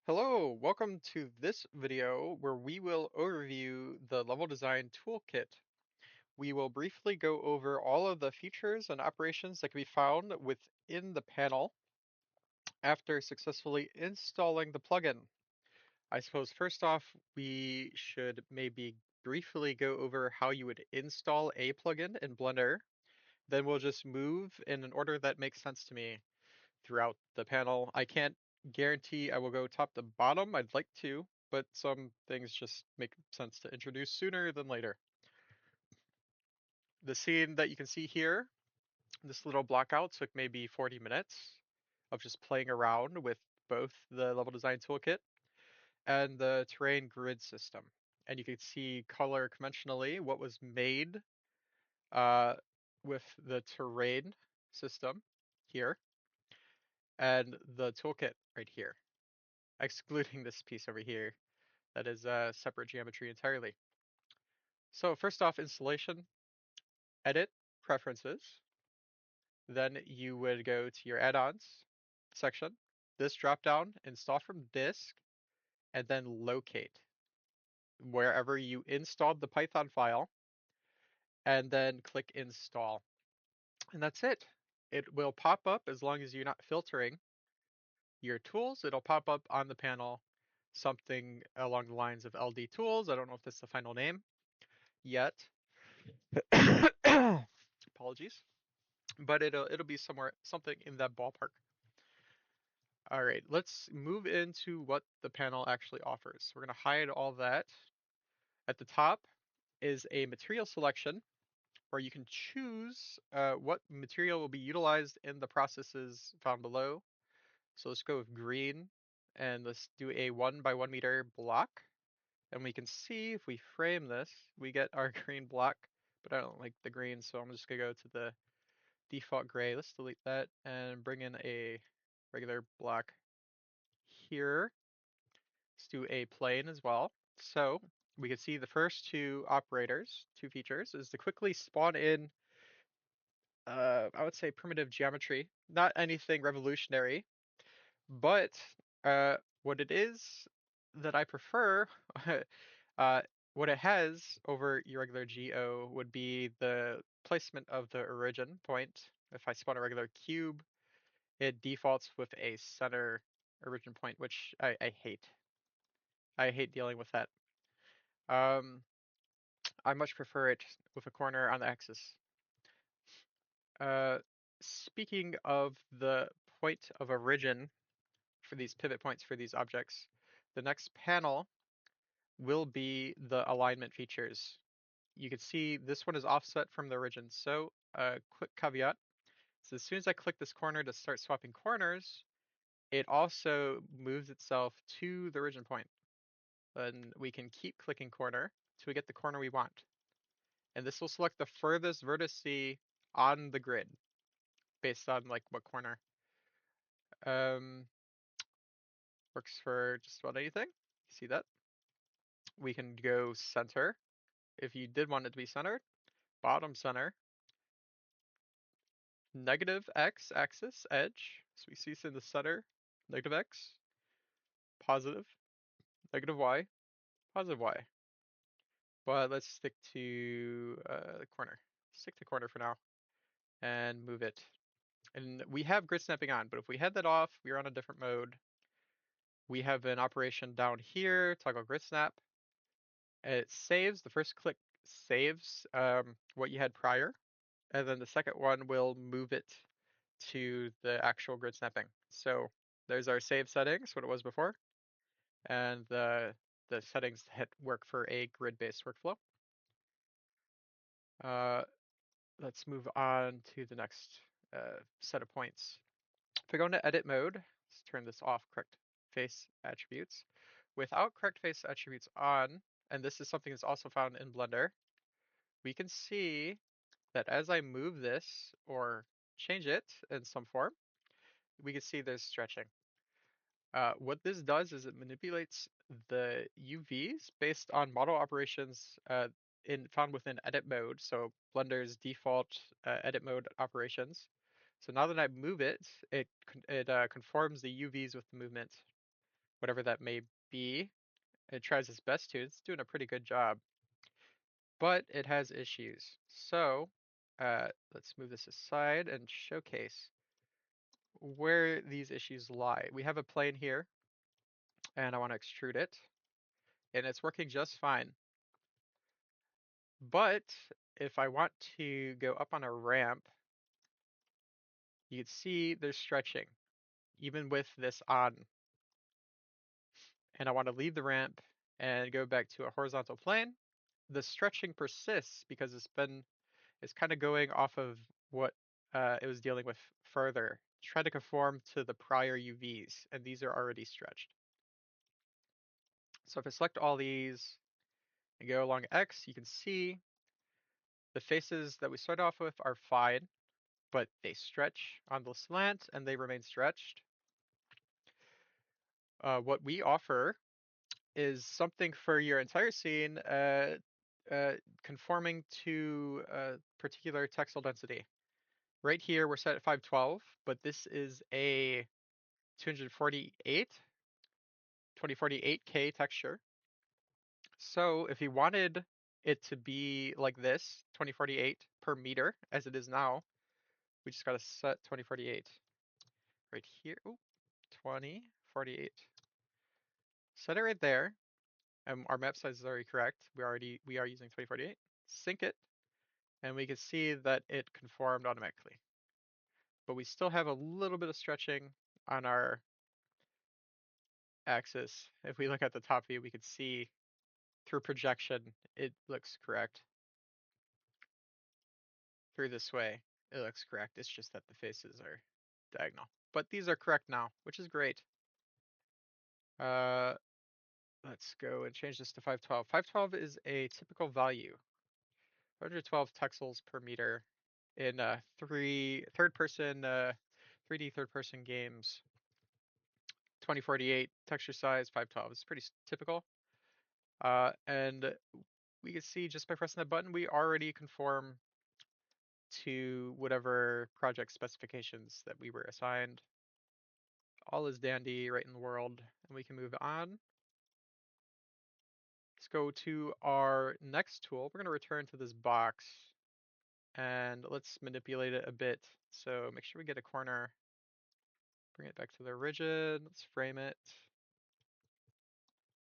Hello, welcome to this video where we will overview the Level Design Toolkit. We will briefly go over all of the features and operations that can be found within the panel after successfully installing the plugin. I suppose first off, we should maybe briefly go over how you would install a plugin in Blender. Then we'll just move in an order that makes sense to me throughout the panel. I can't guarantee I will go top to bottom. I'd like to, but some things just make sense to introduce sooner than later. The scene that you can see here, this little blockout took maybe 40 minutes of just playing around with both the Level Design Toolkit and the terrain grid system. And you can see color conventionally what was made uh, with the terrain system here and the toolkit right here, excluding this piece over here that is a separate geometry entirely. So first off, installation, edit, preferences. Then you would go to your add-ons section, this drop down, install from disk, and then locate wherever you installed the Python file, and then click install. And that's it. It will pop up as long as you're not filtering your tools. It'll pop up on the panel something along the lines of LD tools. I don't know if that's the final name yet. Apologies, but it'll be something in that ballpark. All right, let's move into what the panel actually offers. We're going to hide all that. At the top is a material selection where you can choose what material will be utilized in the processes found below. So let's go with green and let's do a 1 by 1 meter block. And we can see if we frame this, we get our green block, but I don't like the green, so I'm just gonna go to the default gray. Let's delete that and bring in a regular block here. Let's do a plane as well. So we can see the first two operators, two features, is to quickly spawn in, I would say primitive geometry. Not anything revolutionary, but what it is that I prefer, uh, what it has over your regular GO would be the placement of the origin point. If I spawn a regular cube, it defaults with a center origin point, which I hate. I hate dealing with that. Um, I much prefer it with a corner on the axis. Uh, Speaking of the point of origin for these pivot points for these objects, the next panel will be the alignment features. You can see this one is offset from the origin. So quick caveat. So as soon as I click this corner to start swapping corners, it also moves itself to the origin point. And we can keep clicking corner till we get the corner we want. And this will select the furthest vertice on the grid based on like what corner. Um, Works for just about anything. You see that? We can go center if you did want it to be centered, bottom center, negative X axis edge. So we see this in the center, negative X, positive, negative Y, positive Y. But let's stick to the corner. Stick to corner for now and move it. And we have grid snapping on, but if we had that off, we're on a different mode. We have an operation down here, toggle grid snap. And it saves, the first click saves what you had prior. And then the second one will move it to the actual grid snapping. So there's our save settings, what it was before, and the settings that work for a grid-based workflow. Uh, let's move on to the next set of points. If I go into edit mode, let's turn this off, correct face attributes. Without correct face attributes on, and this is something that's also found in Blender, we can see that as I move this or change it in some form, we can see there's stretching. What this does is it manipulates the UVs based on model operations found within edit mode, so Blender's default edit mode operations. So now that I move it, it conforms the UVs with the movement. whatever that may be. It tries its best to. It's doing a pretty good job, but it has issues. So let's move this aside and showcase where these issues lie. We have a plane here, and I want to extrude it, and it's working just fine. But if I want to go up on a ramp, you can see there's stretching, even with this on. And I want to leave the ramp and go back to a horizontal plane. The stretching persists because it's kind of going off of what it was dealing with further. Try to conform to the prior UVs, and these are already stretched. So if I select all these and go along X, you can see the faces that we start off with are fine, but they stretch on the slant and they remain stretched. What we offer is something for your entire scene uh, conforming to a particular textile density. Right here, we're set at 512, but this is a 2048K texture. So if you wanted it to be like this, 2048 per meter, as it is now, we just got to set 2048 right here. Ooh, 2048. Set it right there. And our map size is already correct. We are using 2048. Sync it, and we can see that it conformed automatically. But we still have a little bit of stretching on our axis. If we look at the top view, we can see through projection, it looks correct. Through this way, it looks correct. It's just that the faces are diagonal. But these are correct now, which is great. Uh, let's go and change this to 512. 512 is a typical value. 112 texels per meter in third person 3D third person games. 2048 texture size 512 is pretty typical. And we can see just by pressing that button, we already conform to whatever project specifications that we were assigned. All is dandy right in the world, and we can move on. Let's go to our next tool. We're going to return to this box and let's manipulate it a bit. So make sure we get a corner, bring it back to the rigid, let's frame it.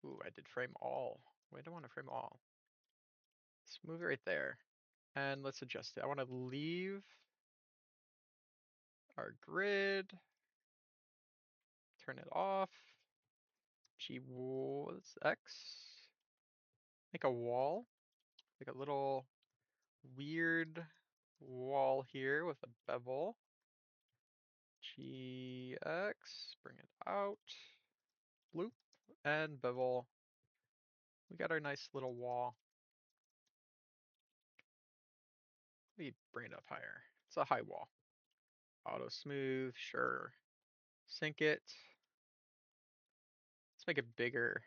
Ooh, I did frame all. Wait, I don't want to frame all. Let's move it right there. And let's adjust it. I want to leave our grid, turn it off. What's X? Make a wall, like a little weird wall here with a bevel. GX, bring it out. Loop and bevel. We got our nice little wall. We bring it up higher. It's a high wall. Auto smooth, sure. Sync it. Let's make it bigger.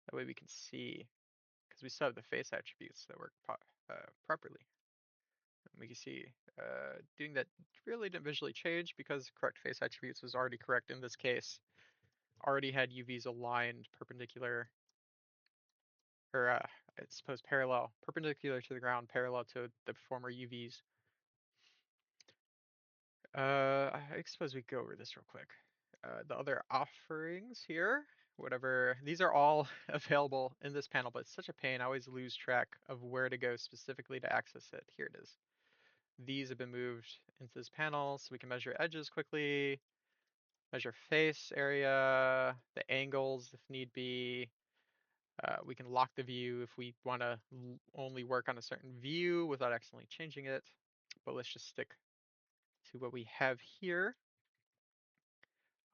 That way we can see, because we still have the face attributes that work properly. And we can see doing that really didn't visually change because correct face attributes was already correct in this case. Already had UVs aligned perpendicular, or I suppose parallel, perpendicular to the ground, parallel to the former UVs. I suppose we go over this real quick. The other offerings here, whatever, these are all available in this panel, but it's such a pain. I always lose track of where to go specifically to access it. Here it is. These have been moved into this panel so we can measure edges quickly, measure face area, the angles if need be. We can lock the view if we want to only work on a certain view without accidentally changing it. But let's just stick to what we have here.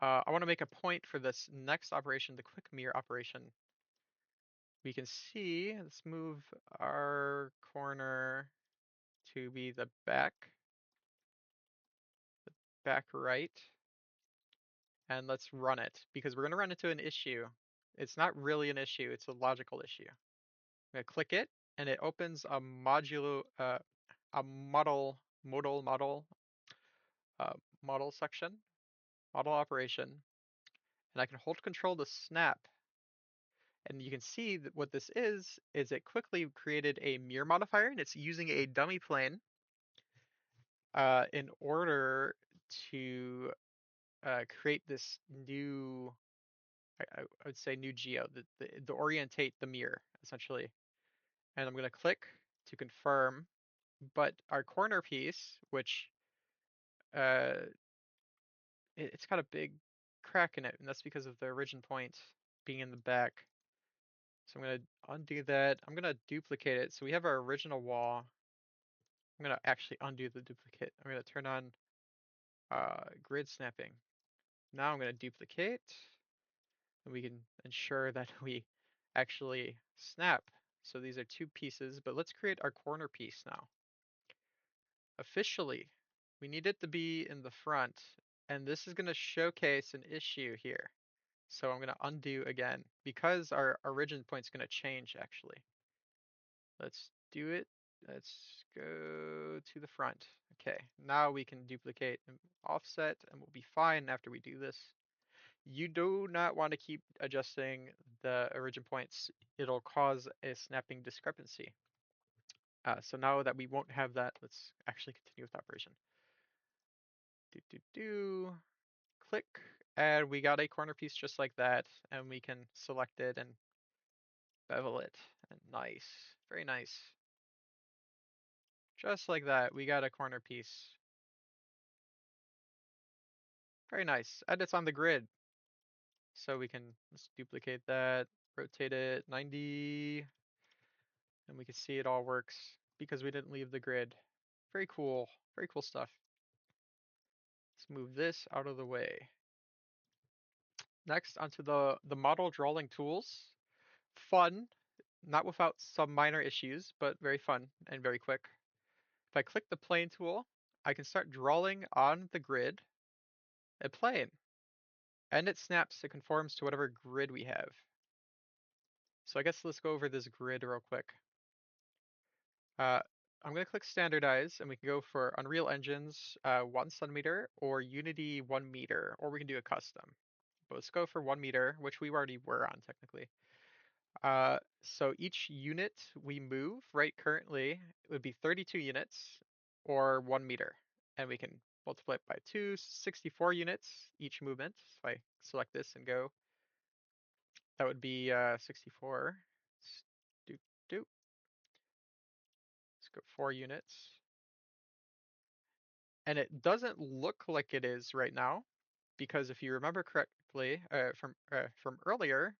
I want to make a point for this next operation, the quick mirror operation. We can see, let's move our corner to be the back right, and let's run it because we're going to run into an issue. It's not really an issue, it's a logical issue. I'm going to click it, and it opens a model section, model operation, and I can hold control to snap. And you can see that what this is it quickly created a mirror modifier, and it's using a dummy plane in order to create this new, I would say new geo, the orientate the mirror, essentially. And I'm going to click to confirm, but our corner piece, which uh, it's got a big crack in it, and that's because of the origin point being in the back. So I'm going to undo that. I'm going to duplicate it. So we have our original wall. I'm going to actually undo the duplicate. I'm going to turn on grid snapping. Now I'm going to duplicate, and we can ensure that we actually snap. So these are two pieces, but let's create our corner piece now. Officially, we need it to be in the front, and this is going to showcase an issue here. So I'm going to undo again because our origin point's going to change actually. Let's do it. Let's go to the front. Okay, now we can duplicate and offset and we'll be fine after we do this. You do not want to keep adjusting the origin points. It'll cause a snapping discrepancy. So now that we won't have that, let's actually continue with operation. Do. Click, and we got a corner piece just like that, and we can select it and bevel it. And nice, very nice. Just like that, we got a corner piece. Very nice. And it's on the grid. So we can let's duplicate that, rotate it 90, and we can see it all works because we didn't leave the grid. Very cool. Very cool stuff. Let's move this out of the way. Next, onto the model drawing tools. Fun, not without some minor issues, but very fun and very quick. If I click the plane tool, I can start drawing on the grid a plane. And it snaps, it conforms to whatever grid we have. So I guess let's go over this grid real quick. I'm going to click standardize and we can go for Unreal Engine's 1 centimeter or Unity 1 meter, or we can do a custom. But let's go for 1 meter, which we already were on technically. So each unit we move right currently it would be 32 units or 1 meter. And we can multiply it by 2, 64 units each movement. So I select this and go. That would be 64. Do, do. Let's go 4 units. And it doesn't look like it is right now because if you remember correctly from earlier,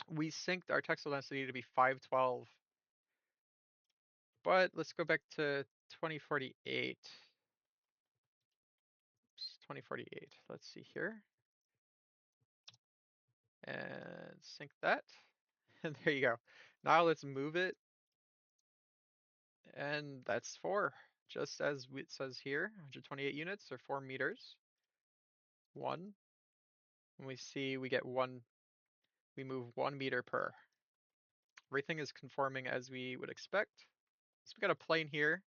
we synced our textile density to be 512. But let's go back to 2048. Oops, 2048. Let's see here. And sync that. And there you go. Now let's move it. And that's 4. Just as it says here, 128 units or 4 meters. 1. And we see we get 1, we move 1 meter per. Everything is conforming as we would expect. So we got a plane here,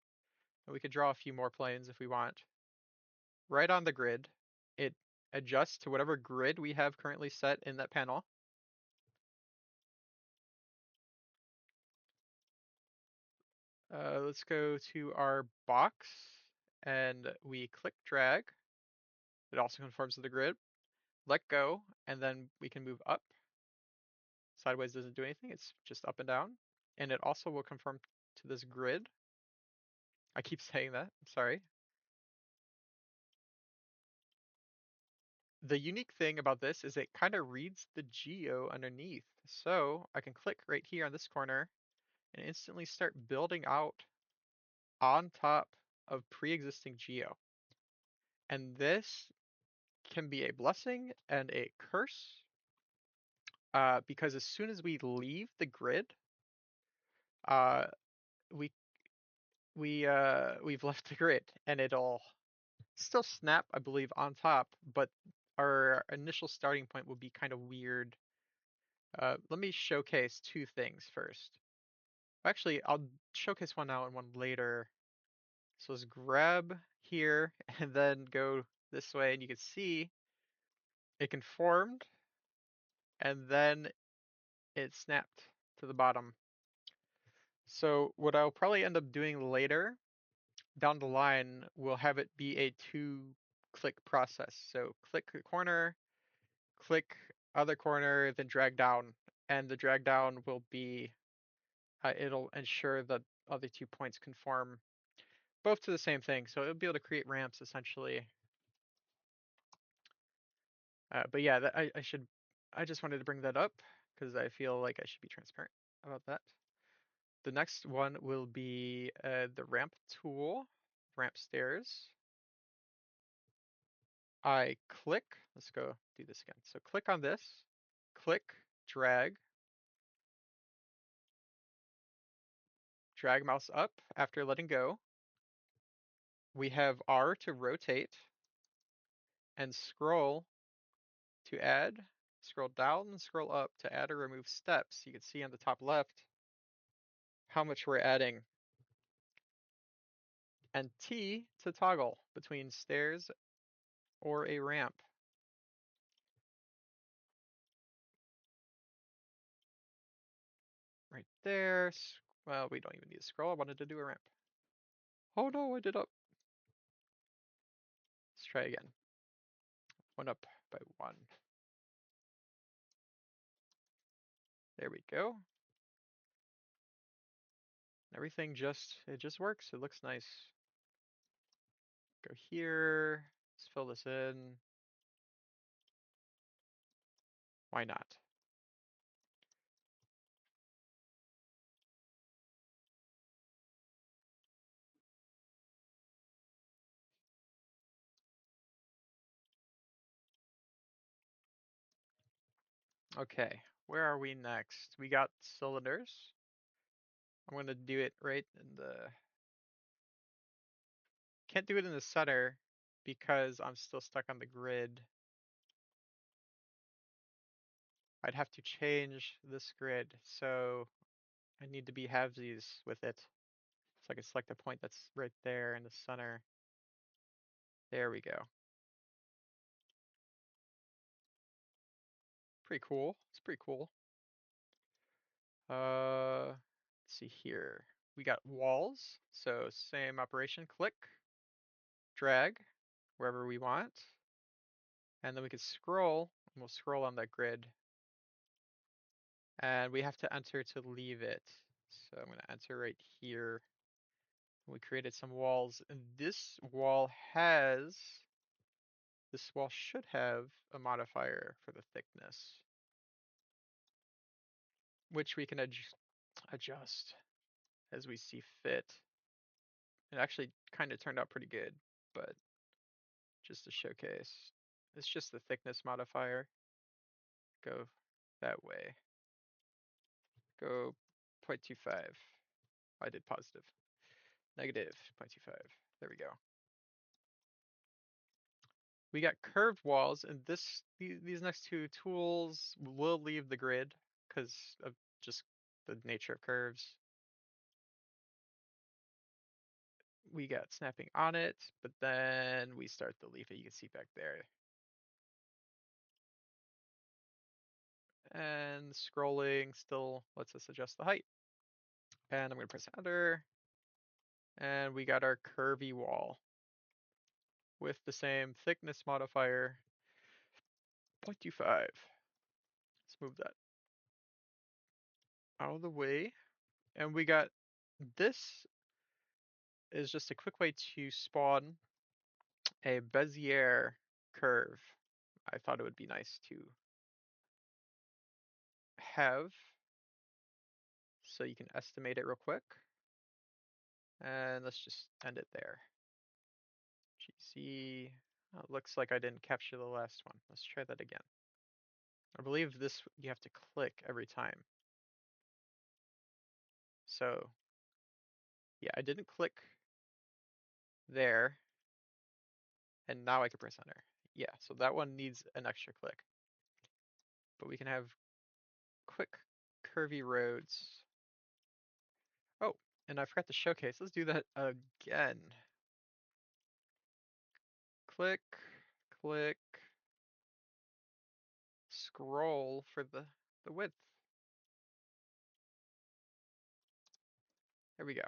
and we could draw a few more planes if we want. Right on the grid, it adjusts to whatever grid we have currently set in that panel. Let's go to our box, and we click drag. It also conforms to the grid. Let go, and then we can move up. Sideways doesn't do anything, it's just up and down. And it also will conform to this grid. I keep saying that, I'm sorry. The unique thing about this is it kind of reads the geo underneath. So I can click right here on this corner and instantly start building out on top of pre-existing geo. And this can be a blessing and a curse because as soon as we leave the grid, uh, we we've left the grid and it'll still snap, I believe, on top, but our initial starting point will be kind of weird. Let me showcase two things first. Actually, I'll showcase one now and one later. So let's grab here and then go this way, and you can see it conformed. and then it snapped to the bottom. So what I'll probably end up doing later down the line will have it be a two-click process. So click the corner, click other corner, then drag down, and the drag down will be it'll ensure that other 2 points conform both to the same thing. So it'll be able to create ramps essentially. But yeah, I just wanted to bring that up because I feel like I should be transparent about that. The next one will be the ramp tool, ramp stairs. I click, let's go do this again. So click on this, click, drag, drag mouse up after letting go. We have R to rotate and scroll to add, scroll down and scroll up to add or remove steps. You can see on the top left how much we're adding. And T to toggle between stairs or a ramp. Right there. Well, we don't even need to scroll. I wanted to do a ramp. Oh no, I did up. Let's try again. One up by one. There we go. Everything it just works. It looks nice. Go here. Let's fill this in. Why not? Okay, where are we next? We got cylinders. I'm gonna do it right in the, can't do it in the center because I'm still stuck on the grid. I'd have to change this grid, so I need to be halvesies with it. So I can select a point that's right there in the center. There we go. Pretty cool. It's pretty cool. Let's see here. We got walls, so same operation. Click, drag, wherever we want. And then we can scroll, and we'll scroll on that grid. And we have to enter to leave it. So I'm going to enter right here. We created some walls, and this wall should have a modifier for the thickness, which we can adjust as we see fit. It actually kind of turned out pretty good, but just to showcase, it's just the thickness modifier. Go that way. Go 0.25. I did positive. Negative 0.25. There we go. We got curved walls, and these next two tools will leave the grid because of just the nature of curves. We got snapping on it, but then we start to leave it. You can see back there. And scrolling still lets us adjust the height. And I'm going to press enter. And we got our curvy wall with the same thickness modifier, 0.25. Let's move that out of the way. And we got, this is just a quick way to spawn a Bezier curve. I thought it would be nice to have, so you can estimate it real quick. And let's just end it there. GC, oh, it looks like I didn't capture the last one. Let's try that again. I believe this, you have to click every time. So yeah, I didn't click there, and now I can press enter. Yeah, so that one needs an extra click. But we can have quick curvy roads. Oh, and I forgot to showcase. Let's do that again. Click, click, scroll for the width. There we go.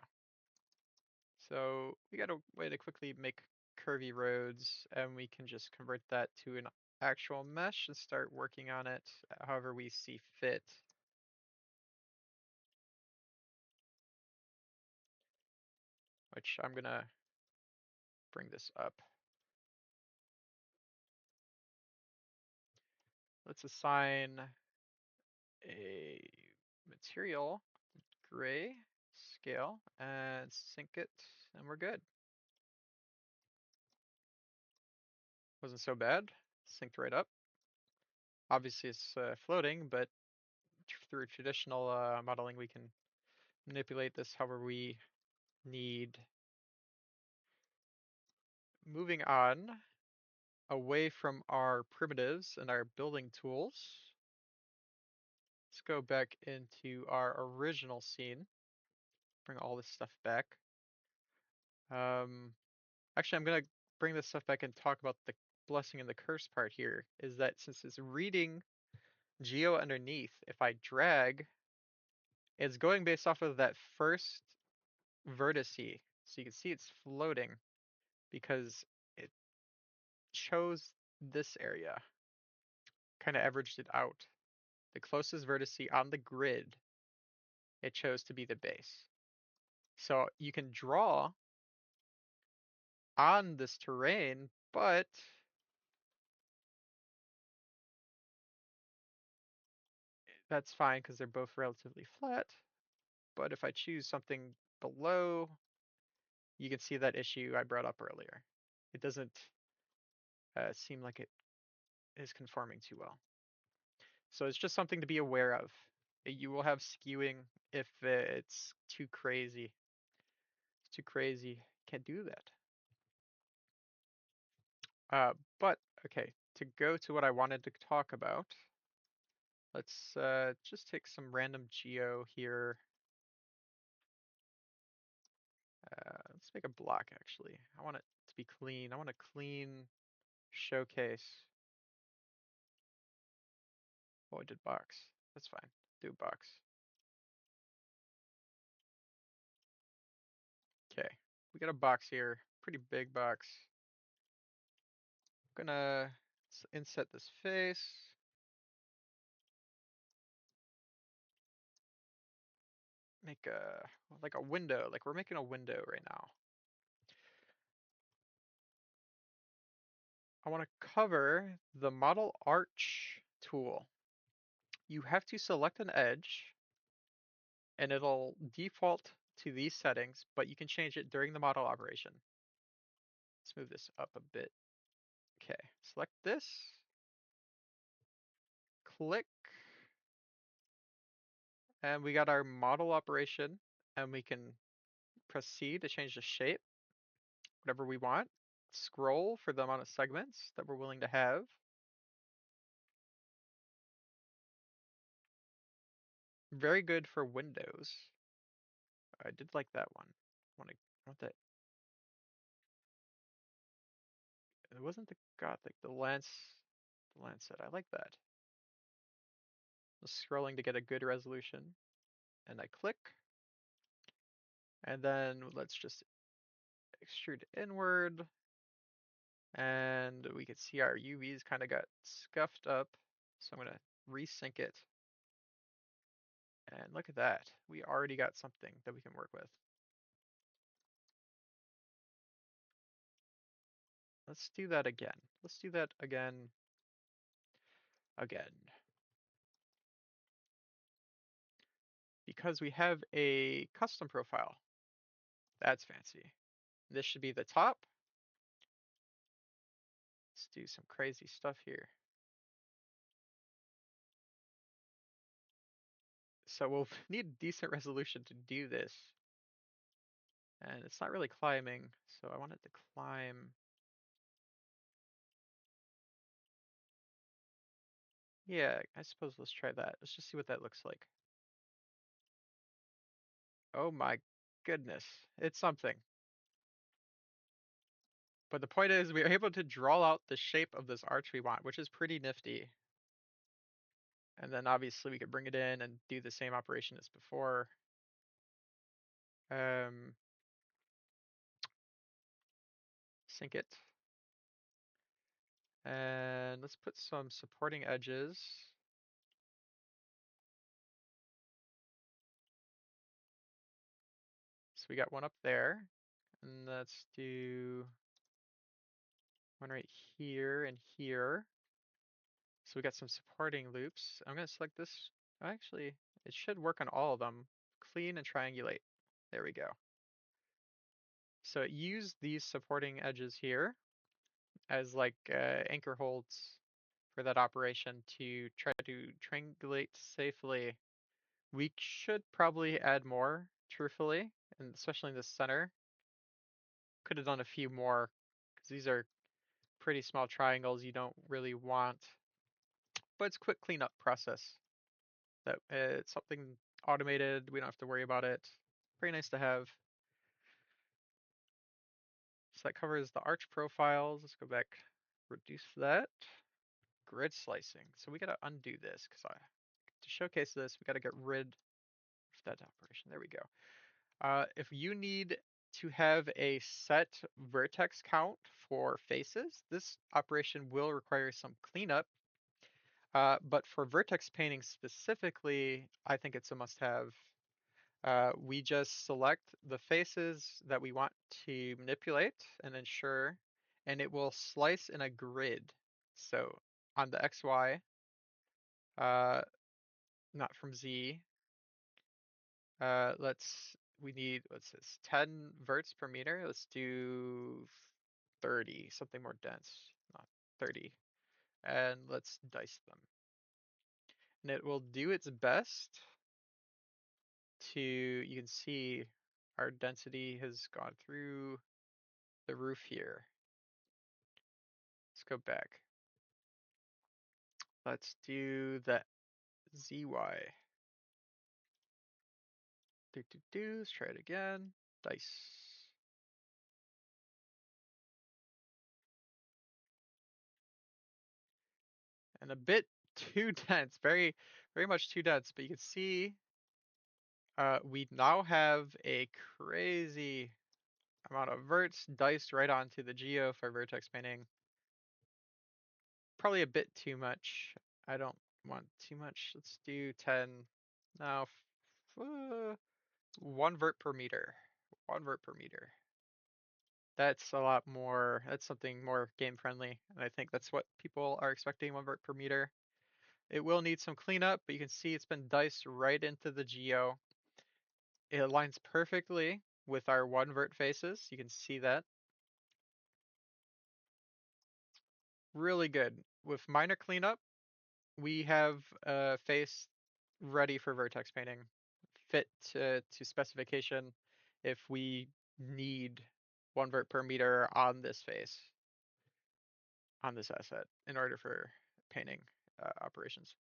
So we got a way to quickly make curvy roads, and we can just convert that to an actual mesh and start working on it however we see fit. Which I'm gonna bring this up. Let's assign a material gray scale and sync it, and we're good. Wasn't so bad. Synced right up. Obviously, it's floating, but through traditional modeling, we can manipulate this however we need. Moving on, away from our primitives and our building tools, let's go back into our original scene. Bring all this stuff back. Actually, I'm gonna bring this stuff back and talk about the blessing and the curse part here. Is that since it's reading geo underneath, if I drag, it's going based off of that first vertice. So you can see it's floating because it chose this area, kind of averaged it out. The closest vertice on the grid, it chose to be the base. So you can draw on this terrain, but that's fine because they're both relatively flat. But if I choose something below, you can see that issue I brought up earlier. It doesn't seem like it is conforming too well. So it's just something to be aware of. You will have skewing if it's too crazy. It's too crazy. Can't do that. But okay, to go to what I wanted to talk about, let's just take some random geo here. Let's make a block actually. I want it to be clean. I want a clean showcase. Oh, I did box. That's fine. Do box. Okay, we got a box here. Pretty big box. I'm gonna inset this face. Make a like a window. Like we're making a window right now. I want to cover the model arch tool. You have to select an edge and it'll default to these settings, but you can change it during the model operation. Let's move this up a bit. Okay, select this, click, and we got our model operation, and we can press C to change the shape, whatever we want. Scroll for the amount of segments that we're willing to have. Very good for Windows. I did like that one. I want that. It wasn't the Gothic, the Lancet. I like that. Just scrolling to get a good resolution, and I click, and then let's just extrude inward, and we can see our UVs kind of got scuffed up. So I'm gonna resync it, and look at that. We already got something that we can work with. Let's do that again. Let's do that again. Because we have a custom profile. That's fancy. This should be the top. Let's do some crazy stuff here. So we'll need decent resolution to do this. And it's not really climbing, so I want it to climb. Yeah, I suppose let's try that. Let's just see what that looks like. Oh my goodness, it's something. But the point is we are able to draw out the shape of this arch we want, which is pretty nifty. And then obviously we could bring it in and do the same operation as before. Sync it. And let's put some supporting edges. So we got one up there. And let's do one right here and here. So we got some supporting loops. I'm going to select this. Actually, it should work on all of them. Clean and triangulate. There we go. So use these supporting edges here as like anchor holds for that operation to try to triangulate safely. We should probably add more, truthfully, and especially in the center. Could have done a few more because these are pretty small triangles you don't really want. But it's a quick cleanup process. That it's something automated. We don't have to worry about it. Pretty nice to have. So that covers the arch profiles. Let's go back, reduce that. Grid slicing. So we gotta undo this because to showcase this, we gotta get rid of that operation. There we go. If you need to have a set vertex count for faces, this operation will require some cleanup. But for vertex painting specifically, I think it's a must-have. We just select the faces that we want to manipulate and ensure, and it will slice in a grid. So on the XY, uh, not from Z, we need, what's this, 10 verts per meter? Let's do 30, something more dense, not 30. And let's dice them. And it will do its best to, you can see our density has gone through the roof here. Let's go back. Let's do the ZY. Let's try it again. Dice. And a bit too dense, very much too dense, but you can see we now have a crazy amount of verts diced right onto the geo for vertex painting. Probably a bit too much. I don't want too much. Let's do 10. Now, 1 vert per meter. 1 vert per meter. That's a lot more, that's something more game friendly. And I think that's what people are expecting, 1 vert per meter. It will need some cleanup, but you can see it's been diced right into the geo. It aligns perfectly with our 1 vert faces. You can see that. Really good. With minor cleanup, we have a face ready for vertex painting. Fit to specification if we need 1 vert per meter on this face, on this asset, in order for painting operations.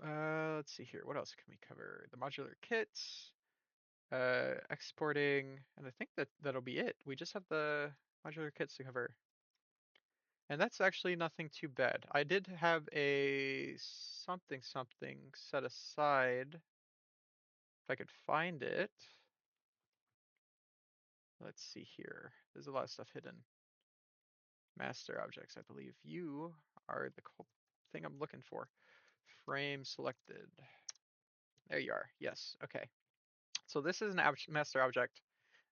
Let's see here. What else can we cover? The modular kits, exporting, and I think that'll be it. We just have the modular kits to cover. And that's actually nothing too bad. I did have a something set aside. If I could find it. Let's see here. There's a lot of stuff hidden. Master objects, I believe. You are the thing I'm looking for. Frame selected. There you are. Yes. Okay. So this is an master object.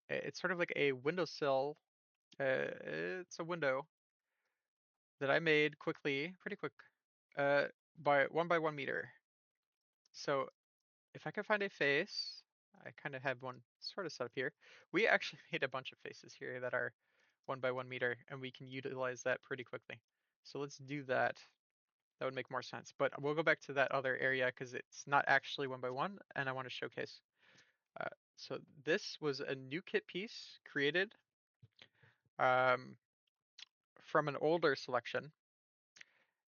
It's sort of like a windowsill. It's a window that I made quickly, pretty quick, by 1 meter. So if I can find a face, I kind of have one sort of set up here. We actually made a bunch of faces here that are 1 meter, and we can utilize that pretty quickly. So let's do that. That would make more sense. But we'll go back to that other area because it's not actually 1 and I want to showcase. Uh, so this was a new kit piece created um, from an older selection.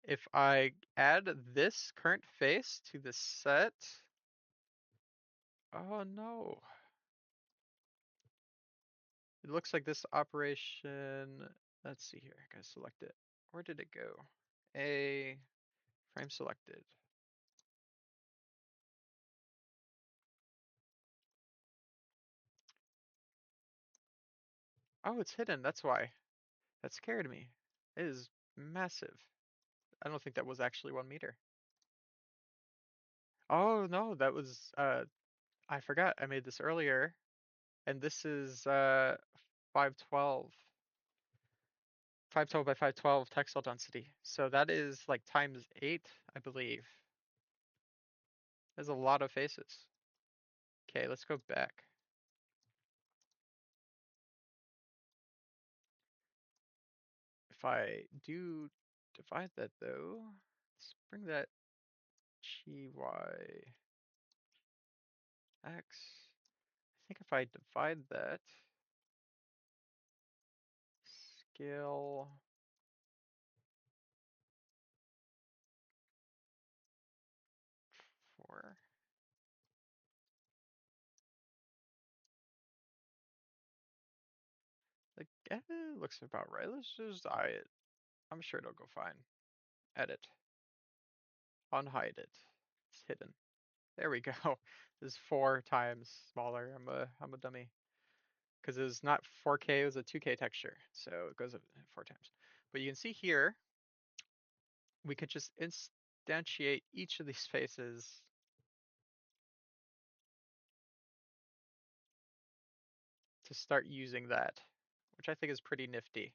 If I add this current face to the set, oh no. It looks like this operation, let's see here, I gotta select it. Where did it go? A, frame selected. Oh, it's hidden. That's why. That scared me. It is massive. I don't think that was actually 1 meter. Oh no, that was I forgot I made this earlier. And this is 512. 512 by 512 textile density. So that is like times 8, I believe. There's a lot of faces. Okay, let's go back. If I do divide that though, let's bring that GY X. I think if I divide that, scale 4. Like, looks about right. Let's just eye it. I'm sure it'll go fine. Edit. Unhide it. It's hidden. There we go. This is 4 times smaller. I'm a dummy. Because it was not 4K, it was a 2K texture. So it goes up 4 times. But you can see here, we could just instantiate each of these faces to start using that, which I think is pretty nifty.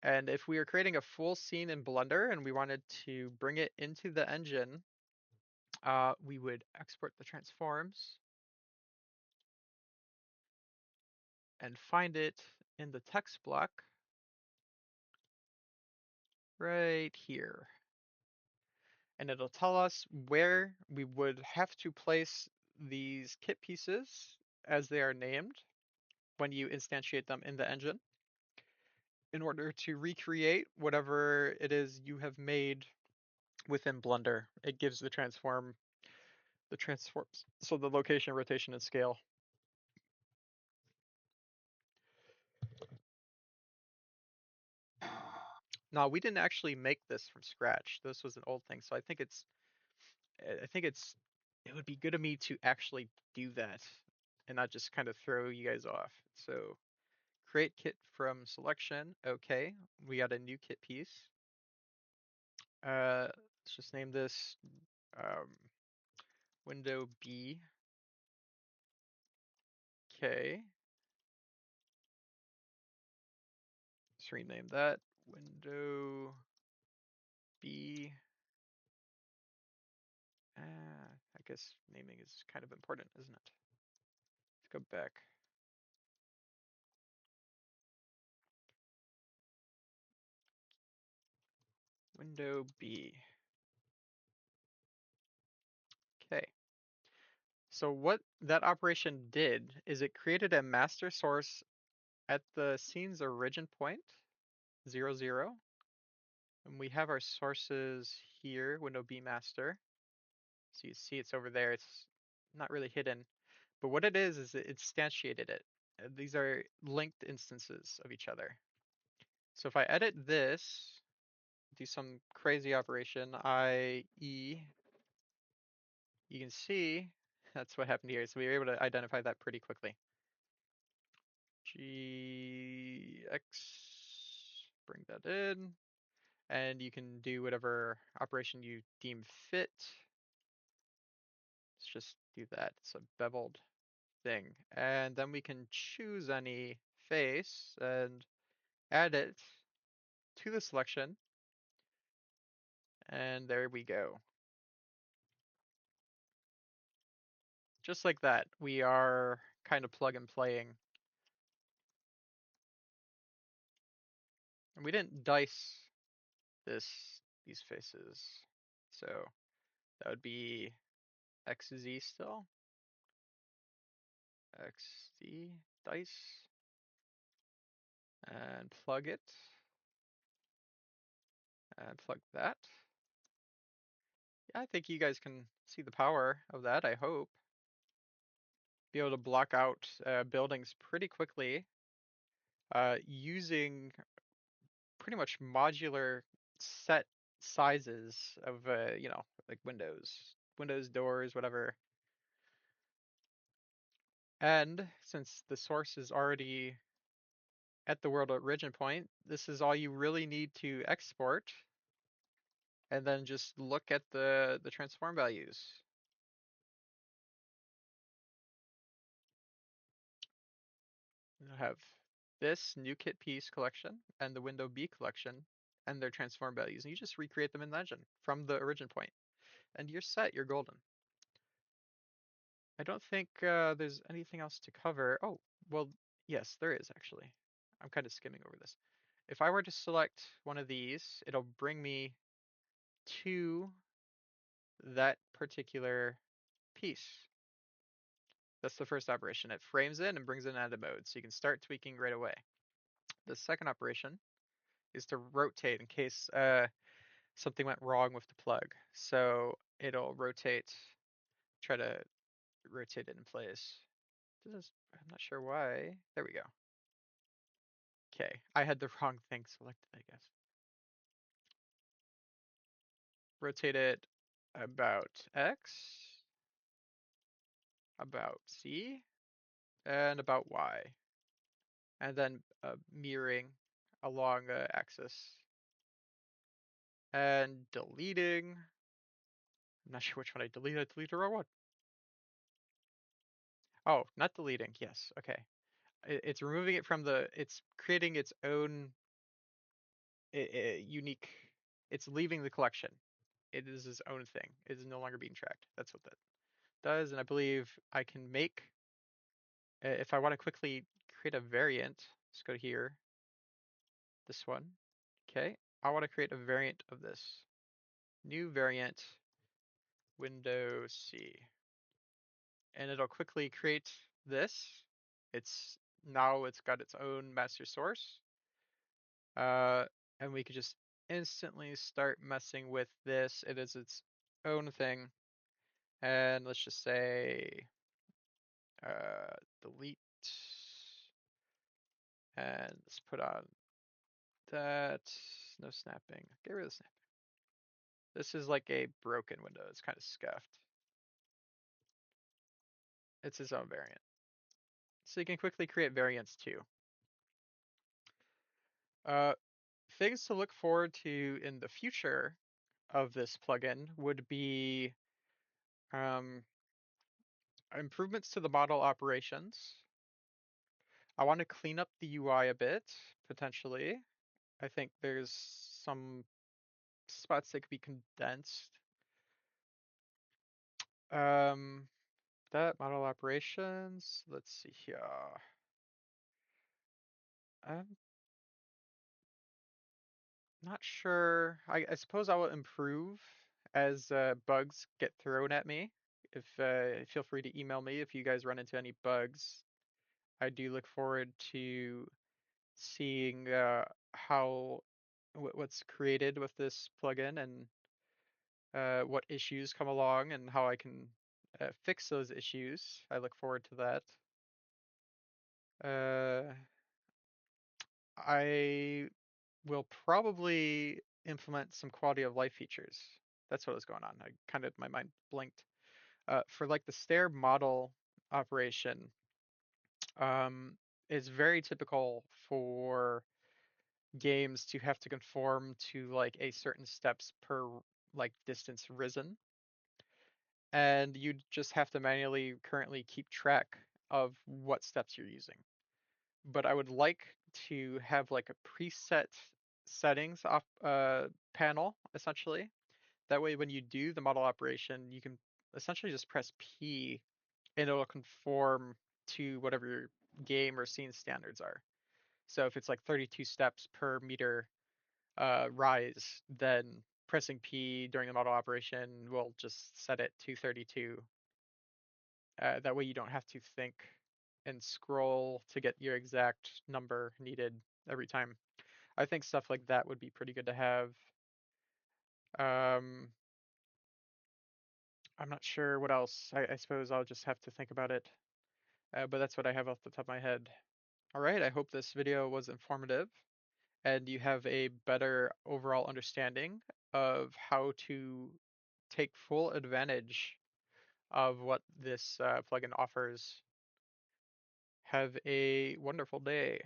And if we were creating a full scene in Blender and we wanted to bring it into the engine, we would export the transforms and find it in the text block right here. And it'll tell us where we would have to place these kit pieces as they are named when you instantiate them in the engine in order to recreate whatever it is you have made within Blender. It gives the transforms, so the location, rotation, and scale. Now, we didn't actually make this from scratch. This was an old thing, so I think it would be good of me to actually do that and not just kind of throw you guys off. So create kit from selection. Okay, we got a new kit piece. Let's just name this um, window B. Okay, let's rename that window B. I guess naming is kind of important, isn't it? Let's go back. Window B. Okay. So what that operation did is it created a master source at the scene's origin point, 0, 0. And we have our sources here, window B master. So you see it's over there. It's not really hidden. But what it is it instantiated it. These are linked instances of each other. So if I edit this, do some crazy operation, IE, you can see that's what happened here. So we were able to identify that pretty quickly. GX, bring that in, and you can do whatever operation you deem fit. Let's just do that. It's a beveled thing. And then we can choose any face and add it to the selection. And there we go. Just like that, we are kind of plug and playing. And we didn't dice these faces. So that would be XZ still. XZ dice and plug it and plug that. Yeah, I think you guys can see the power of that, I hope. Be able to block out buildings pretty quickly using pretty much modular set sizes of like windows, doors, whatever. And since the source is already at the world origin point, this is all you really need to export, and then just look at the transform values. You'll have this new kit piece collection and the window B collection and their transform values, and you just recreate them in Legend from the origin point, and you're set. You're golden. I don't think there's anything else to cover. Oh, well, yes, there is actually. I'm kind of skimming over this. If I were to select one of these, it'll bring me to that particular piece. That's the first operation. It frames it and brings it into mode, so you can start tweaking right away. The second operation is to rotate in case something went wrong with the plug. So it'll rotate, try to rotate it in place. I'm not sure why. There we go. Okay, I had the wrong thing selected, I guess. Rotate it about X, about Z, and about Y. And then mirroring along axis. And deleting. I'm not sure which one I deleted. I deleted the wrong one. Oh, not deleting. Yes. Okay. It's removing it from the. It's creating its own unique. It's leaving the collection. It is its own thing. It is no longer being tracked. That's what that does. And I believe I can make. If I want to quickly create a variant, let's go here. This one. Okay. I want to create a variant of this. New variant. Window C. And it'll quickly create this. It's got its own master source. Uh, and we could just instantly start messing with this. It is its own thing. And let's just say delete. And let's put on that. No snapping. Get rid of the snapping. This is like a broken window. It's kind of scuffed. It's its own variant. So you can quickly create variants too. Uh, Things to look forward to in the future of this plugin would be um, improvements to the model operations. I want to clean up the UI a bit, potentially. I think there's some spots that could be condensed. Um, that model operations, let's see here. I'm not sure. I suppose I will improve as bugs get thrown at me. If feel free to email me if you guys run into any bugs. I do look forward to seeing how what's created with this plugin and what issues come along and how I can fix those issues. I look forward to that. Uh, I will probably implement some quality of life features. That's what was going on. My mind blinked. For like the stair model operation, it's very typical for games to have to conform to like a certain steps per like distance risen, and you just have to manually currently keep track of what steps you're using. But I would like to have like a preset settings off panel essentially. That way when you do the model operation, you can essentially just press P and it'll conform to whatever your game or scene standards are. So if it's like 32 steps per meter rise, then pressing P during the model operation will just set it to 32. That way you don't have to think and scroll to get your exact number needed every time. I think stuff like that would be pretty good to have. Um, I'm not sure what else. I suppose I'll just have to think about it. But that's what I have off the top of my head. All right, I hope this video was informative. and you have a better overall understanding of how to take full advantage of what this plugin offers. Have a wonderful day.